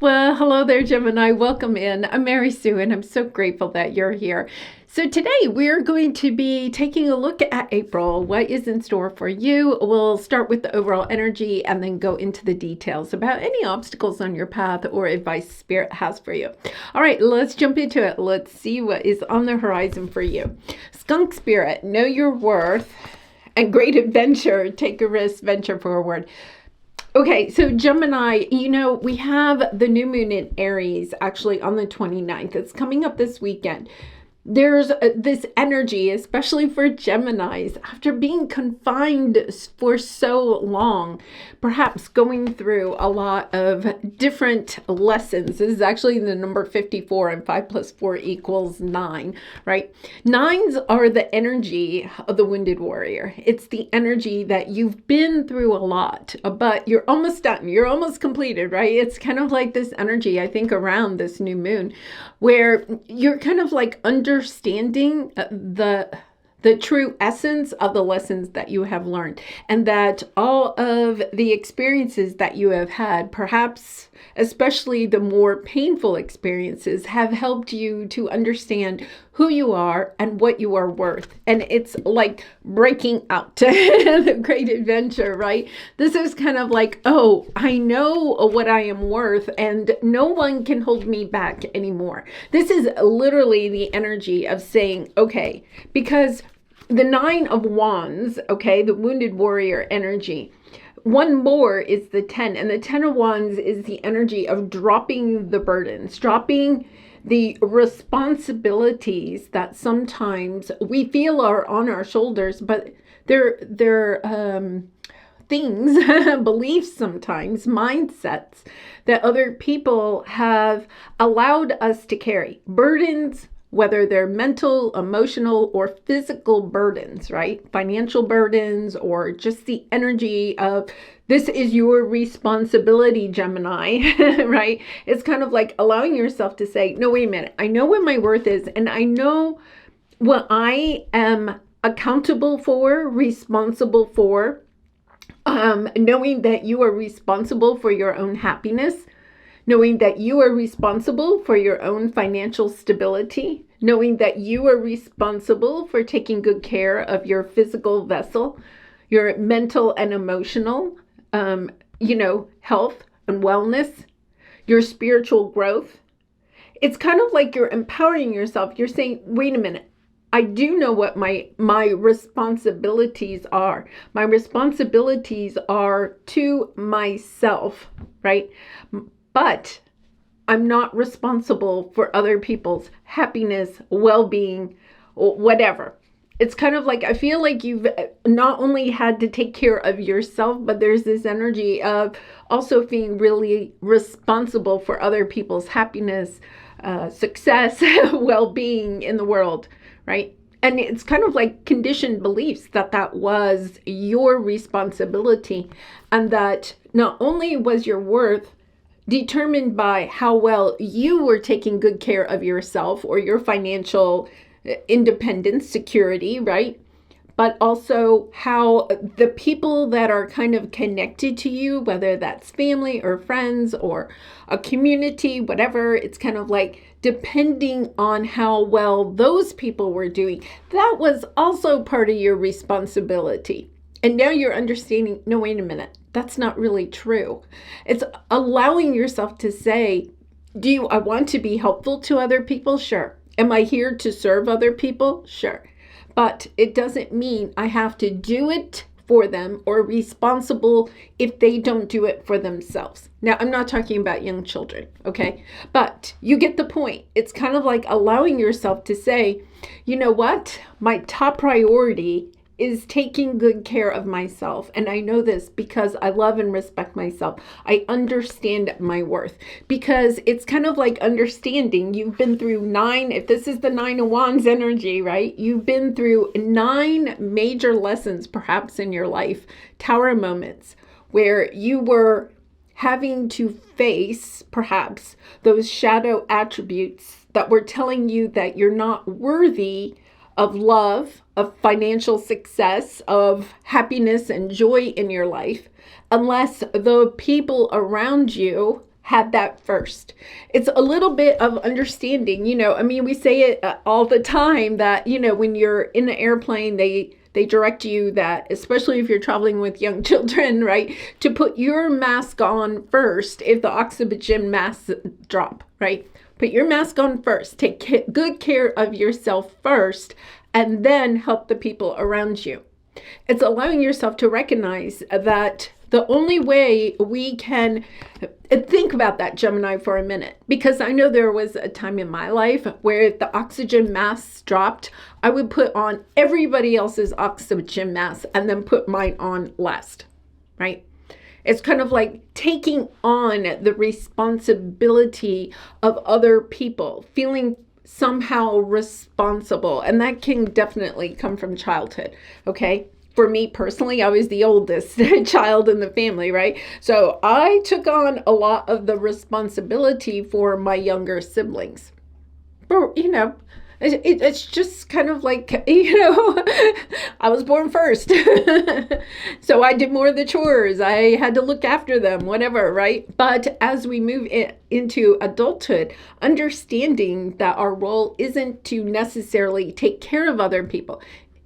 Well, hello there, Gemini. Welcome in. I'm Mary Sue, and I'm so grateful that you're here. So, today we're going to be taking a look at April. What is in store for you? We'll start with the overall energy and then go into the details about any obstacles on your path or advice Spirit has for you. All right, let's jump into it. Let's see what is on the horizon for you. Skunk Spirit, know your worth and great adventure. Take a risk, venture forward. Okay, so Gemini, we have the new moon in Aries actually on the 29th. It's coming up this weekend. There's this energy, especially for Geminis, after being confined for so long, perhaps going through a lot of different lessons. This is actually the number 54, and 5 plus 4 equals 9, right? Nines are the energy of the wounded warrior. It's the energy that you've been through a lot, but you're almost done. You're almost completed, right? It's kind of like this energy, I think, around this new moon, where you're kind of like understanding the true essence of the lessons that you have learned, and that all of the experiences that you have had, perhaps especially the more painful experiences, have helped you to understand who you are and what you are worth. And it's like breaking out the great adventure, right? This is kind of like, oh, I know what I am worth and no one can hold me back anymore. This is literally the energy of saying, okay, because the 9 of Wands, okay, the wounded warrior energy. One more is the 10, and the 10 of Wands is the energy of dropping the burdens, dropping the responsibilities that sometimes we feel are on our shoulders, but they're things, beliefs sometimes, mindsets that other people have allowed us to carry. Burdens, whether they're mental, emotional, or physical burdens, right? Financial burdens, or just the energy of this is your responsibility, Gemini, right? It's kind of like allowing yourself to say, no, wait a minute. I know what my worth is, and I know what I am accountable for, responsible for. Knowing that you are responsible for your own happiness, knowing that you are responsible for your own financial stability, knowing that you are responsible for taking good care of your physical vessel, your mental and emotional, health and wellness, your spiritual growth. It's kind of like you're empowering yourself. You're saying, wait a minute. I do know what my responsibilities are. My responsibilities are to myself, right? But I'm not responsible for other people's happiness, well-being, whatever. It's kind of like, I feel like you've not only had to take care of yourself, but there's this energy of also being really responsible for other people's happiness, success, well-being in the world, right? And it's kind of like conditioned beliefs that was your responsibility, and that not only was your worth determined by how well you were taking good care of yourself or your financial independence, security, right? But also how the people that are kind of connected to you, whether that's family or friends or a community, whatever, it's kind of like depending on how well those people were doing. That was also part of your responsibility. And now you're understanding, no, wait a minute, that's not really true. It's allowing yourself to say, I want to be helpful to other people? Sure. Am I here to serve other people? Sure. But it doesn't mean I have to do it for them or responsible if they don't do it for themselves. Now, I'm not talking about young children, okay? But you get the point. It's kind of like allowing yourself to say, you know what? My top priority is taking good care of myself. And I know this because I love and respect myself. I understand my worth, because it's kind of like understanding you've been through 9, if this is the 9 of Wands energy, right? You've been through 9 major lessons, perhaps in your life, tower moments, where you were having to face perhaps those shadow attributes that were telling you that you're not worthy of love, of financial success, of happiness and joy in your life, unless the people around you had that first. It's a little bit of understanding, I mean, we say it all the time that, when you're in an airplane, they direct you that, especially if you're traveling with young children, right, to put your mask on first if the oxygen masks drop, right? Put your mask on first. Take good care of yourself first, and then help the people around you. It's allowing yourself to recognize that the only way we can think about that, Gemini, for a minute, because I know there was a time in my life where if the oxygen masks dropped, I would put on everybody else's oxygen mask and then put mine on last, right? It's kind of like taking on the responsibility of other people, feeling somehow responsible. And that can definitely come from childhood, okay? For me personally, I was the oldest child in the family, right? So I took on a lot of the responsibility for my younger siblings. But, it's just kind of like, I was born first. So I did more of the chores. I had to look after them, whatever, right? But as we move into adulthood, understanding that our role isn't to necessarily take care of other people.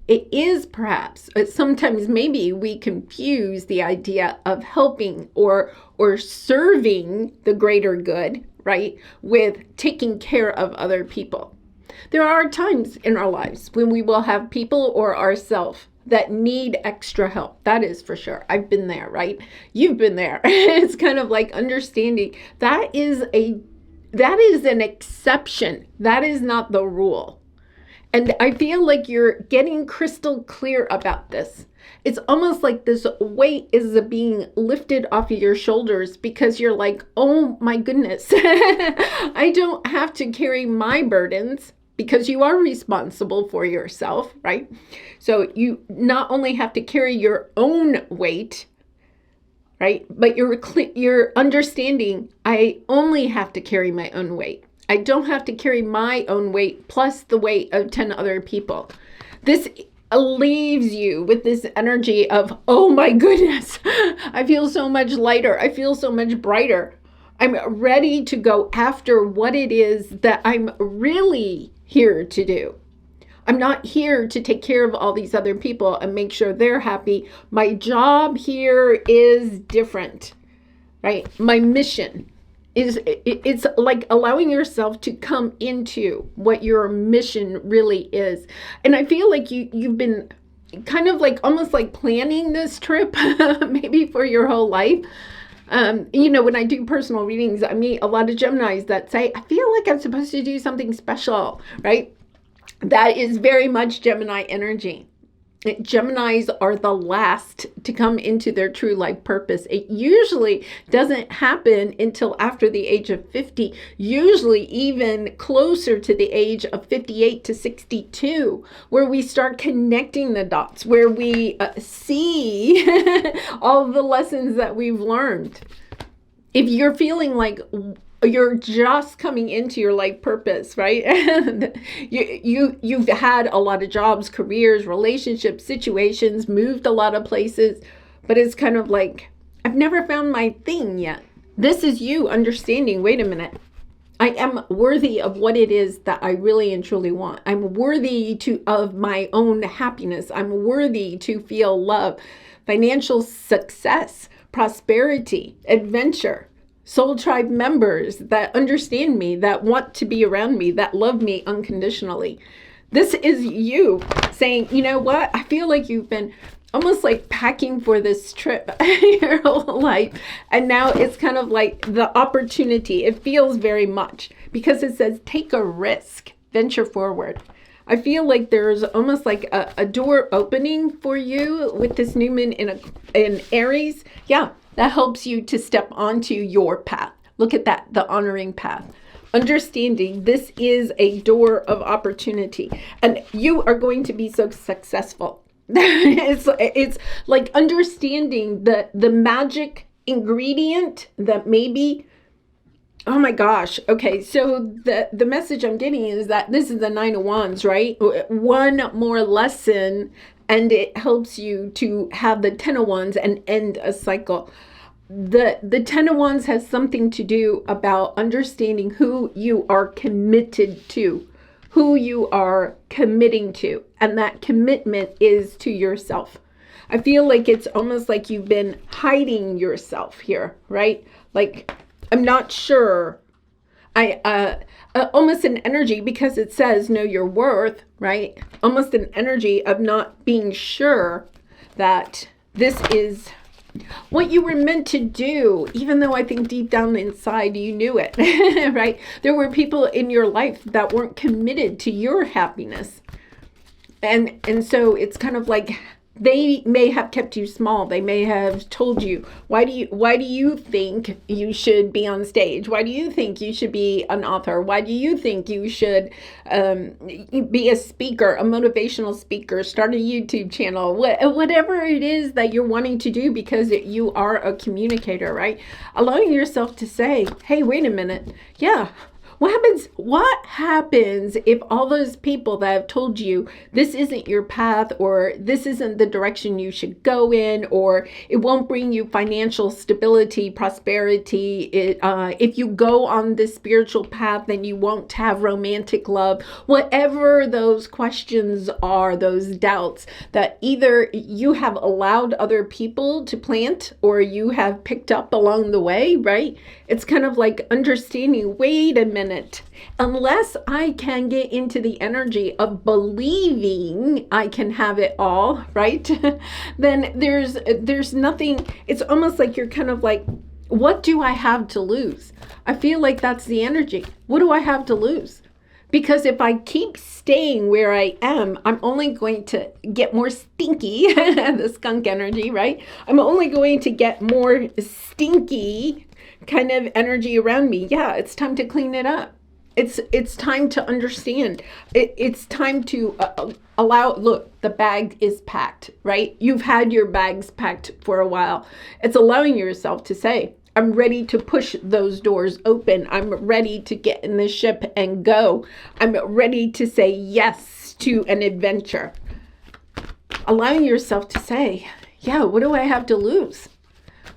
It is perhaps, sometimes maybe we confuse the idea of helping or serving the greater good, right, with taking care of other people. There are times in our lives when we will have people or ourselves that need extra help. That is for sure. I've been there, right? You've been there. It's kind of like understanding that is an exception. That is not the rule. And I feel like you're getting crystal clear about this. It's almost like this weight is being lifted off of your shoulders because you're like, oh my goodness, I don't have to carry my burdens because you are responsible for yourself, right? So you not only have to carry your own weight, right? But you're understanding, I only have to carry my own weight. I don't have to carry my own weight plus the weight of 10 other people. This leaves you with this energy of, oh my goodness, I feel so much lighter. I feel so much brighter. I'm ready to go after what it is that I'm really here to do. I'm not here to take care of all these other people and make sure they're happy. My job here is different, right? My mission it's like allowing yourself to come into what your mission really is. And I feel like you've been kind of like almost like planning this trip maybe for your whole life. When I do personal readings, I meet a lot of Geminis that say, I feel like I'm supposed to do something special, right? That is very much Gemini energy. Geminis are the last to come into their true life purpose. It usually doesn't happen until after the age of 50, usually even closer to the age of 58 to 62, where we start connecting the dots, where we see all of the lessons that we've learned. If you're feeling like you're just coming into your life purpose, right? You've had a lot of jobs, careers, relationships, situations, moved a lot of places, but it's kind of like, I've never found my thing yet. This is you understanding, wait a minute, I am worthy of what it is that I really and truly want. I'm worthy of my own happiness. I'm worthy to feel love, financial success, prosperity, adventure. Soul tribe members that understand me, that want to be around me, that love me unconditionally. This is you saying, you know what? I feel like you've been almost like packing for this trip your whole life. And now it's kind of like the opportunity. It feels very much because it says, take a risk, venture forward. I feel like there's almost like a door opening for you with this new moon in Aries. Yeah. That helps you to step onto your path. Look at that, the honoring path. Understanding this is a door of opportunity and you are going to be so successful. It's like understanding the magic ingredient that maybe, oh my gosh. Okay, so the message I'm getting is that this is the 9 of Wands, right? One more lesson and it helps you to have the 10 of Wands and end a cycle. the Ten of Wands has something to do about understanding who you are committed to, who you are committing to, and that commitment is to yourself. I feel like it's almost like you've been hiding yourself here, right? Like, I'm not sure. Almost an energy, because it says know your worth, right? Almost an energy of not being sure that this is what you were meant to do, even though I think deep down inside you knew it, right? There were people in your life that weren't committed to your happiness. And so it's kind of like they may have kept you small. They may have told you, why do you think you should be on stage? Why do you think you should be an author? Why do you think you should be a speaker, a motivational speaker, start a YouTube channel, whatever it is that you're wanting to do, because you are a communicator, right? Allowing yourself to say, hey, wait a minute. Yeah. What happens if all those people that have told you this isn't your path, or this isn't the direction you should go in, or it won't bring you financial stability, prosperity, if you go on this spiritual path, then you won't have romantic love, whatever those questions are, those doubts that either you have allowed other people to plant or you have picked up along the way, right? It's kind of like understanding, wait a minute, unless I can get into the energy of believing I can have it all, right? Then there's nothing. It's almost like you're kind of like, what do I have to lose? I feel like that's the energy. What do I have to lose? Because if I keep staying where I am, I'm only going to get more stinky, the skunk energy, right? I'm only going to get more stinky kind of energy around me. Yeah, it's time to clean it up. It's time to understand. It's time to allow, look, the bag is packed, right? You've had your bags packed for a while. It's allowing yourself to say, I'm ready to push those doors open. I'm ready to get in the ship and go. I'm ready to say yes to an adventure. Allowing yourself to say, yeah, what do I have to lose?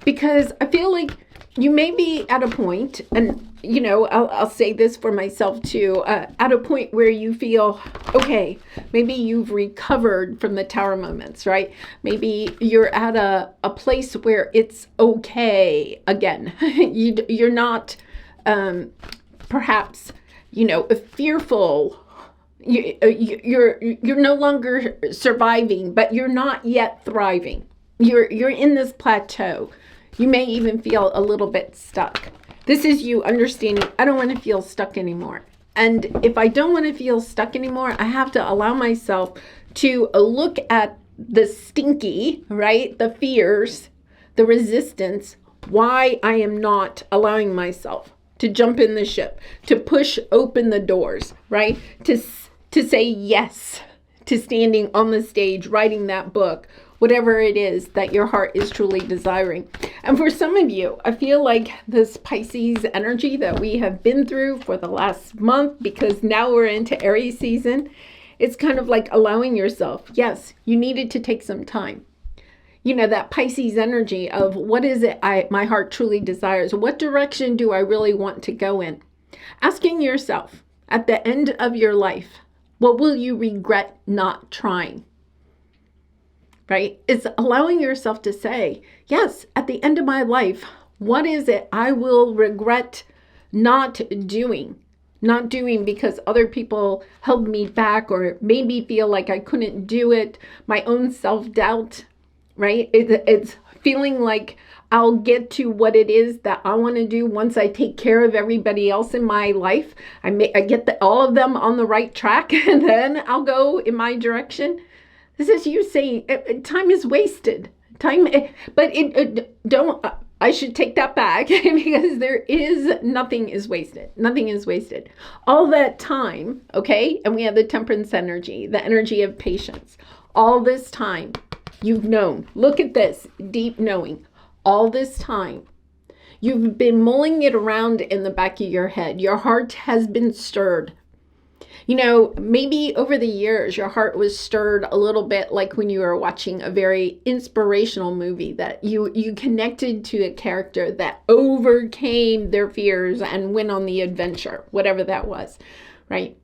Because I feel like you may be at a point, and I'll say this for myself too, at a point where you feel, okay, maybe you've recovered from the tower moments, right? Maybe you're at a place where it's okay again. You're not perhaps, fearful. You're no longer surviving, but you're not yet thriving. You're in this plateau. You may even feel a little bit stuck. This is you understanding, I don't want to feel stuck anymore. And if I don't want to feel stuck anymore, I have to allow myself to look at the stinky, right? The fears, the resistance, why I am not allowing myself to jump in the ship, to push open the doors, right? To say yes to standing on the stage, writing that book, whatever it is that your heart is truly desiring. And for some of you, I feel like this Pisces energy that we have been through for the last month, because now we're into Aries season, it's kind of like allowing yourself, yes, you needed to take some time. That Pisces energy of what is it my heart truly desires? What direction do I really want to go in? Asking yourself at the end of your life, what will you regret not trying? Right? It's allowing yourself to say, yes, at the end of my life, what is it I will regret not doing? Not doing because other people held me back or made me feel like I couldn't do it. My own self-doubt, right? It's feeling like I'll get to what it is that I want to do once I take care of everybody else in my life. I get all of them on the right track, and then I'll go in my direction. This is you saying time is wasted. I should take that back because nothing is wasted. Nothing is wasted. All that time, okay? And we have the temperance energy, the energy of patience. All this time you've known. Look at this, deep knowing. All this time you've been mulling it around in the back of your head. Your heart has been stirred. Maybe over the years, your heart was stirred a little bit like when you were watching a very inspirational movie that you connected to a character that overcame their fears and went on the adventure, whatever that was, right?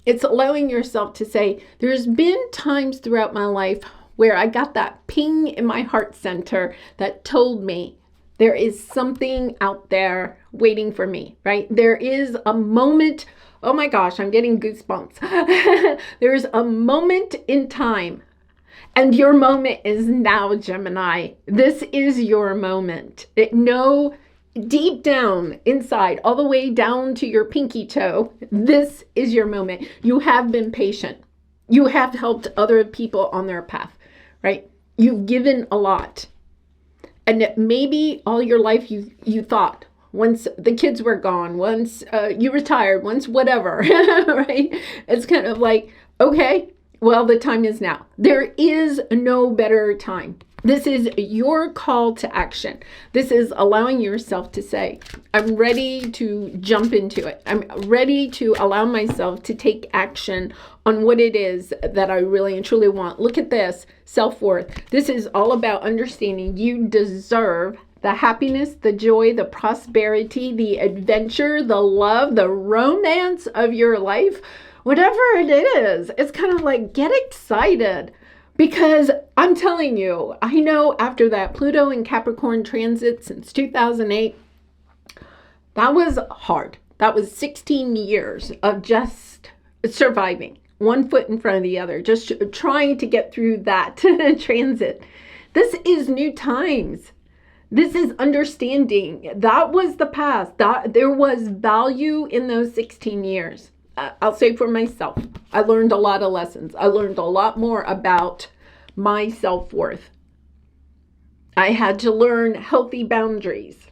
It's allowing yourself to say, there's been times throughout my life where I got that ping in my heart center that told me there is something out there waiting for me, right? There is a moment. Oh my gosh, I'm getting goosebumps. There's a moment in time, and your moment is now, Gemini. This is your moment. Know deep down inside, all the way down to your pinky toe, this is your moment. You have been patient. You have helped other people on their path, right? You've given a lot. And maybe all your life you thought, once the kids were gone, once you retired, once whatever, right? It's kind of like, okay, well, the time is now. There is no better time. This is your call to action. This is allowing yourself to say, I'm ready to jump into it. I'm ready to allow myself to take action on what it is that I really and truly want. Look at this, self-worth. This is all about understanding you deserve the happiness, the joy, the prosperity, the adventure, the love, the romance of your life. Whatever it is, it's kind of like, get excited. Because I'm telling you, I know after that Pluto and Capricorn transit since 2008, that was hard. That was 16 years of just surviving, one foot in front of the other, just trying to get through that transit. This is new times. This is understanding. That was the past. There was value in those 16 years. I'll say for myself, I learned a lot of lessons. I learned a lot more about my self-worth. I had to learn healthy boundaries.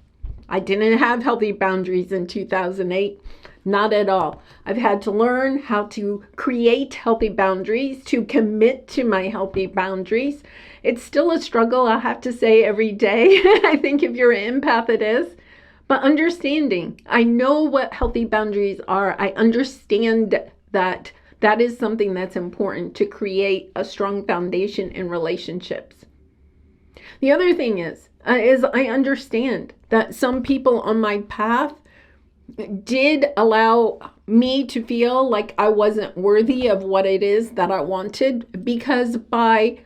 I didn't have healthy boundaries in 2008, not at all. I've had to learn how to create healthy boundaries, to commit to my healthy boundaries. It's still a struggle, I have to say, every day. I think if you're an empath, it is. But understanding, I know what healthy boundaries are. I understand that that is something that's important to create a strong foundation in relationships. The other thing is I understand that some people on my path did allow me to feel like I wasn't worthy of what it is that I wanted, because by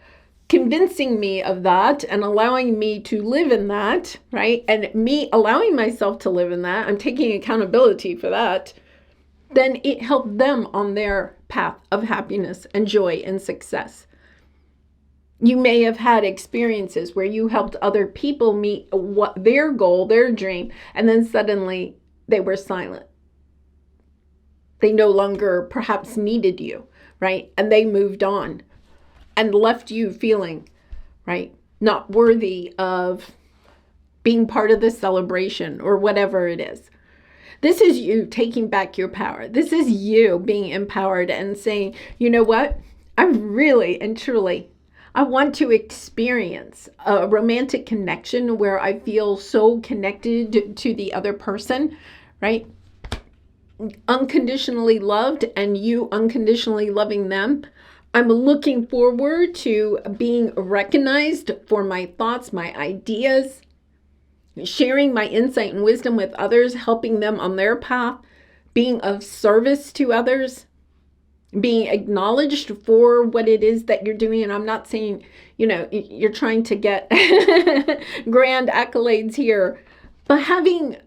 convincing me of that and allowing me to live in that, right? And me allowing myself to live in that, I'm taking accountability for that, then it helped them on their path of happiness and joy and success. You may have had experiences where you helped other people meet what their goal, their dream, and then suddenly they were silent. They no longer perhaps needed you, right? And they moved on and left you feeling, right, not worthy of being part of the celebration or whatever it is. This is you taking back your power. This is you being empowered and saying, you know what? I really and truly, I want to experience a romantic connection where I feel so connected to the other person, right? Unconditionally loved, and you unconditionally loving them. I'm looking forward to being recognized for my thoughts, my ideas, sharing my insight and wisdom with others, helping them on their path, being of service to others, being acknowledged for what it is that you're doing. And I'm not saying, you're trying to get grand accolades here, but having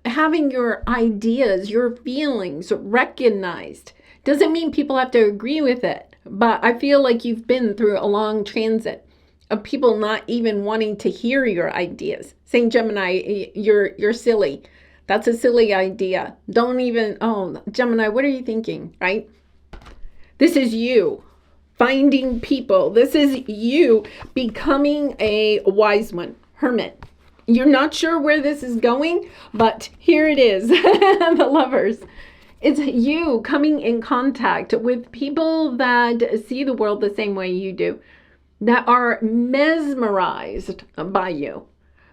your ideas, your feelings recognized doesn't mean people have to agree with it. But I feel like you've been through a long transit of people not even wanting to hear your ideas, saying, Gemini, you're silly. That's a silly idea. Don't even, Gemini, what are you thinking, right? This is you finding people. This is you becoming a wise one, hermit. You're not sure where this is going, but here it is, the Lovers. It's you coming in contact with people that see the world the same way you do, that are mesmerized by you,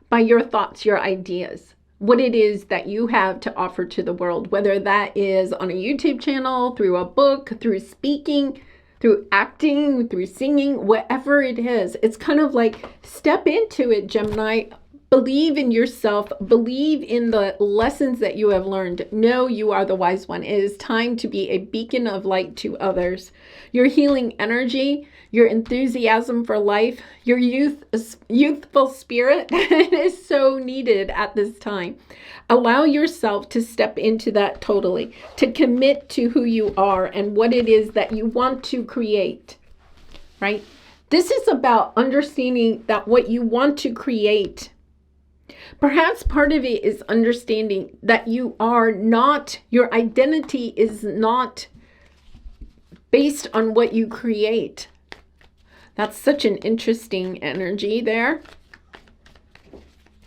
by your thoughts, your ideas. what it is that you have to offer to the world, whether that is on a YouTube channel, through a book, through speaking, through acting, through singing, whatever it is. It's kind of like step into it, Gemini. Believe in yourself. Believe in the lessons that you have learned. Know you are the wise one. It is time to be a beacon of light to others. Your healing energy, your enthusiasm for life, your youthful spirit is so needed at this time. Allow yourself to step into that totally, to commit to who you are and what it is that you want to create, right? This is about understanding that what you want to create, perhaps part of it is understanding that you are not, your identity is not based on what you create. That's such an interesting energy there.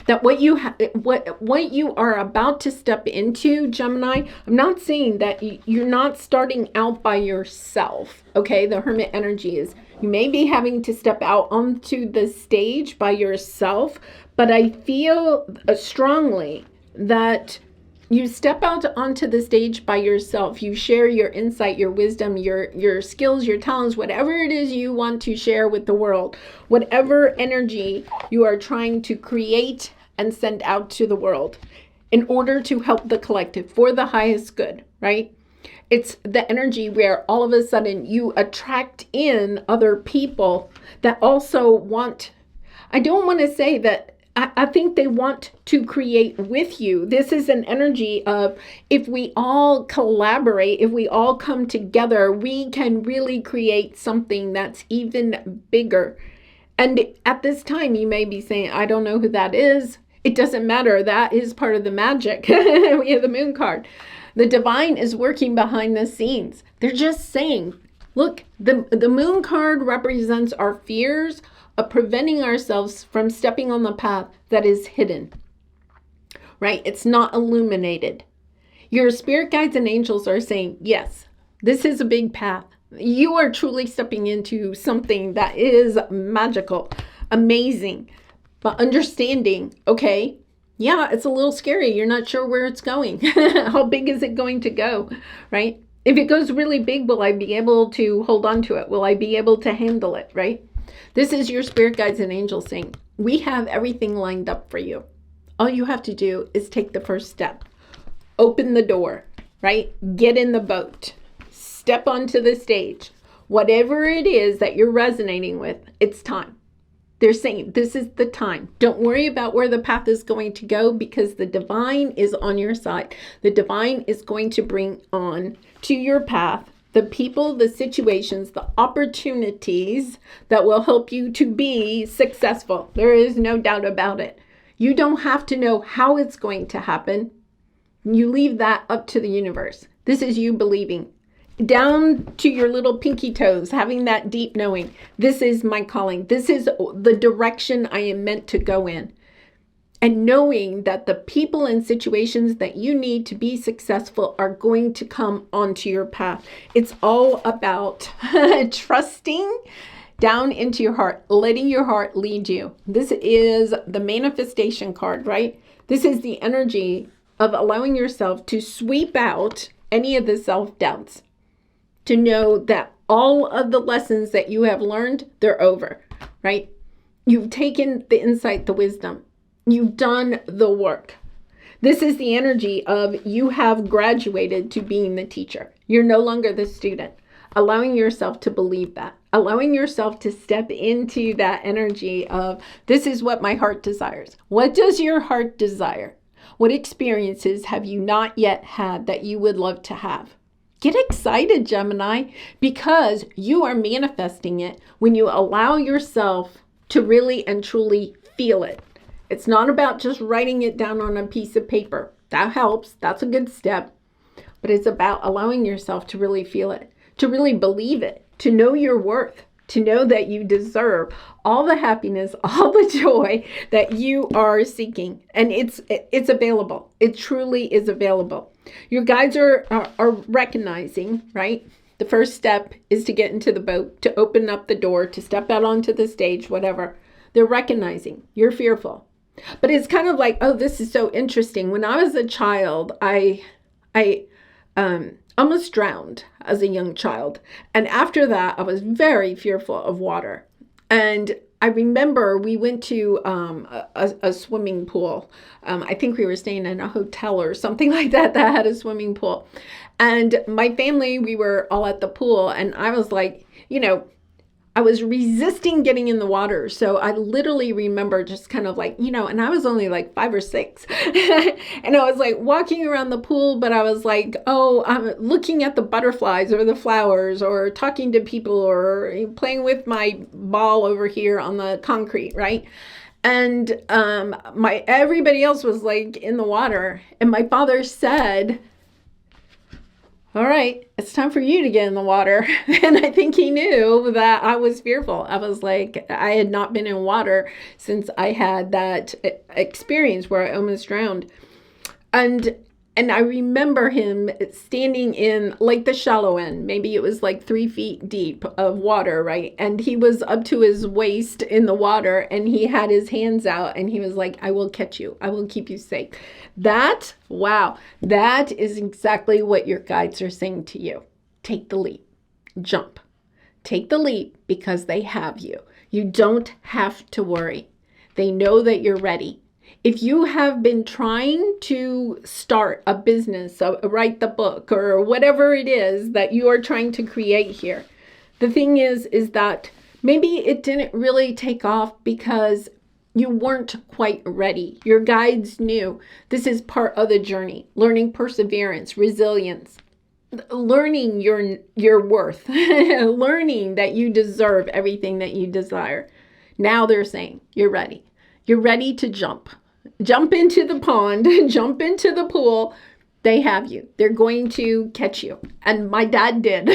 That what you are about to step into, Gemini, I'm not saying that you're not starting out by yourself, okay? The Hermit energy is, you may be having to step out onto the stage by yourself, but I feel strongly that you step out onto the stage by yourself. You share your insight, your wisdom, your skills, your talents, whatever it is you want to share with the world, whatever energy you are trying to create and send out to the world in order to help the collective for the highest good, right? It's the energy where all of a sudden you attract in other people that also want, I don't want to say that, I think they want to create with you. This is an energy of, if we all collaborate, if we all come together, we can really create something that's even bigger. And at this time, you may be saying, I don't know who that is. It doesn't matter. That is part of the magic. We have the moon card. The divine is working behind the scenes. They're just saying, look, the moon card represents our fears of preventing ourselves from stepping on the path that is hidden, right? It's not illuminated. Your spirit guides and angels are saying, yes, this is a big path. You are truly stepping into something that is magical, amazing, but understanding, okay, yeah, it's a little scary. You're not sure where it's going. How big is it going to go, right? If it goes really big, will I be able to hold on to it? Will I be able to handle it, right? This is your spirit guides and angels saying, we have everything lined up for you. All you have to do is take the first step. Open the door, right? Get in the boat. Step onto the stage. Whatever it is that you're resonating with, it's time. They're saying, this is the time. Don't worry about where the path is going to go, because the divine is on your side. The divine is going to bring on to your path the people, the situations, the opportunities that will help you to be successful. There is no doubt about it. You don't have to know how it's going to happen. You leave that up to the universe. This is you believing. Down to your little pinky toes, having that deep knowing. This is my calling. This is the direction I am meant to go in. And knowing that the people and situations that you need to be successful are going to come onto your path. It's all about trusting down into your heart, letting your heart lead you. This is the manifestation card, right? This is the energy of allowing yourself to sweep out any of the self-doubts, to know that all of the lessons that you have learned, they're over, right? You've taken the insight, the wisdom. You've done the work. This is the energy of, you have graduated to being the teacher. You're no longer the student. Allowing yourself to believe that. Allowing yourself to step into that energy of, this is what my heart desires. What does your heart desire? What experiences have you not yet had that you would love to have? Get excited, Gemini, because you are manifesting it when you allow yourself to really and truly feel it. It's not about just writing it down on a piece of paper. That helps. That's a good step. But it's about allowing yourself to really feel it, to really believe it, to know your worth, to know that you deserve all the happiness, all the joy that you are seeking. And it's available. It truly is available. Your guides are recognizing, right? The first step is to get into the boat, to open up the door, to step out onto the stage, whatever. They're recognizing you're fearful. But it's kind of like, oh, this is so interesting. When I was a child, I almost drowned as a young child. And after that, I was very fearful of water. And I remember we went to a swimming pool. I think we were staying in a hotel or something like that had a swimming pool. And my family, we were all at the pool. And I was like, I was resisting getting in the water. So I literally remember just kind of like, and I was only like 5 or 6. And I was like walking around the pool, but I was like, oh, I'm looking at the butterflies or the flowers or talking to people or playing with my ball over here on the concrete, right? And everybody else was like in the water. And my father said, all right, it's time for you to get in the water. And I think he knew that I was fearful. I was like, I had not been in water since I had that experience where I almost drowned. And I remember him standing in like the shallow end. Maybe it was like 3 feet deep of water, right? And he was up to his waist in the water and he had his hands out and he was like, I will catch you. I will keep you safe. That is exactly what your guides are saying to you. Take the leap. Jump. Take the leap because they have you. You don't have to worry. They know that you're ready. If you have been trying to start a business, write the book, or whatever it is that you are trying to create here, the thing is that maybe it didn't really take off because you weren't quite ready. Your guides knew this is part of the journey, learning perseverance, resilience, learning your worth, learning that you deserve everything that you desire. Now they're saying, you're ready. You're ready to jump. Jump into the pond, jump into the pool. They have you. They're going to catch you. And my dad did.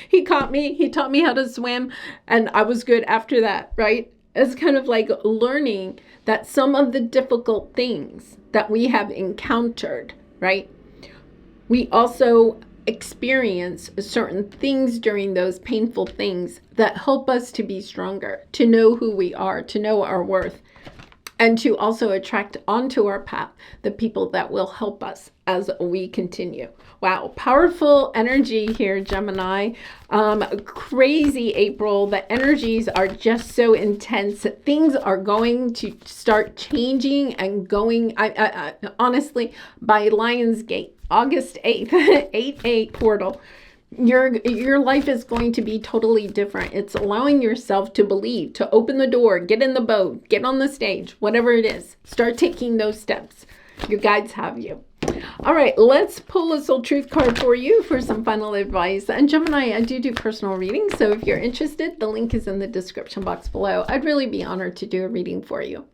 He caught me. He taught me how to swim. And I was good after that, right? It's kind of like learning that some of the difficult things that we have encountered, right? We also experience certain things during those painful things that help us to be stronger, to know who we are, to know our worth. And to also attract onto our path the people that will help us as we continue. Wow, powerful energy here, Gemini. Crazy April. The energies are just so intense. Things are going to start changing and going, I honestly, by Lionsgate, August 8th, 8/8 portal. Your life is going to be totally different. It's allowing yourself to believe, to open the door, get in the boat, get on the stage, whatever it is. Start taking those steps. Your guides have you. All right, let's pull a soul truth card for you for some final advice. And Gemini, I do personal readings, so if you're interested, the link is in the description box below. I'd really be honored to do a reading for you.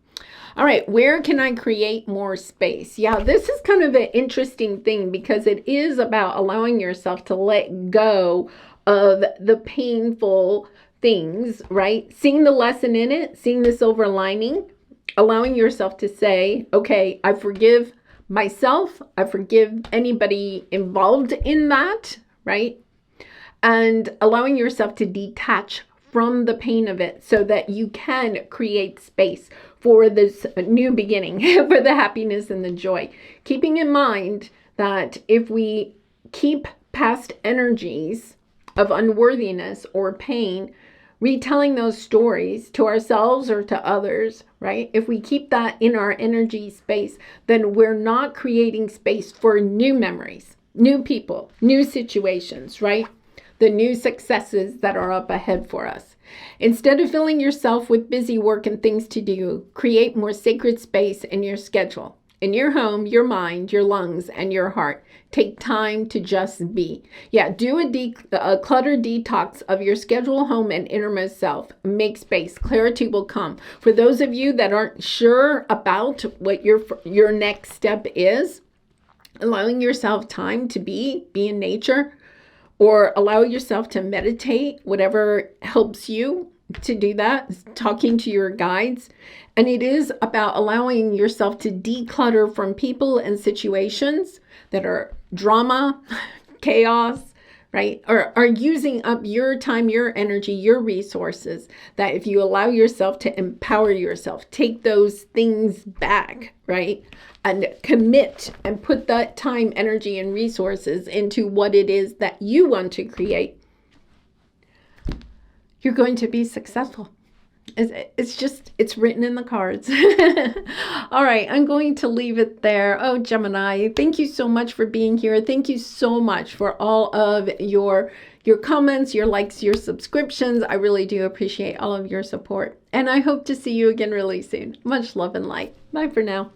All right, where can I create more space? Yeah, this is kind of an interesting thing because it is about allowing yourself to let go of the painful things, right? Seeing the lesson in it, seeing the silver lining, allowing yourself to say, okay, I forgive myself. I forgive anybody involved in that, right? And allowing yourself to detach from the pain of it so that you can create space for this new beginning, for the happiness and the joy. Keeping in mind that if we keep past energies of unworthiness or pain, retelling those stories to ourselves or to others, right? If we keep that in our energy space, then we're not creating space for new memories, new people, new situations, right? The new successes that are up ahead for us. Instead of filling yourself with busy work and things to do, create more sacred space in your schedule, in your home, your mind, your lungs, and your heart. Take time to just be. Yeah, do a clutter detox of your schedule, home, and innermost self. Make space. Clarity will come. For those of you that aren't sure about what your next step is, allowing yourself time to be in nature, or allow yourself to meditate, whatever helps you to do that, talking to your guides. And it is about allowing yourself to declutter from people and situations that are drama, chaos, right? Or are using up your time, your energy, your resources, that if you allow yourself to empower yourself, take those things back, right? And commit and put that time, energy, and resources into what it is that you want to create, you're going to be successful. It's written in the cards. All right, I'm going to leave it there. Oh, Gemini, thank you so much for being here. Thank you so much for all of your comments, your likes, your subscriptions. I really do appreciate all of your support. And I hope to see you again really soon. Much love and light. Bye for now.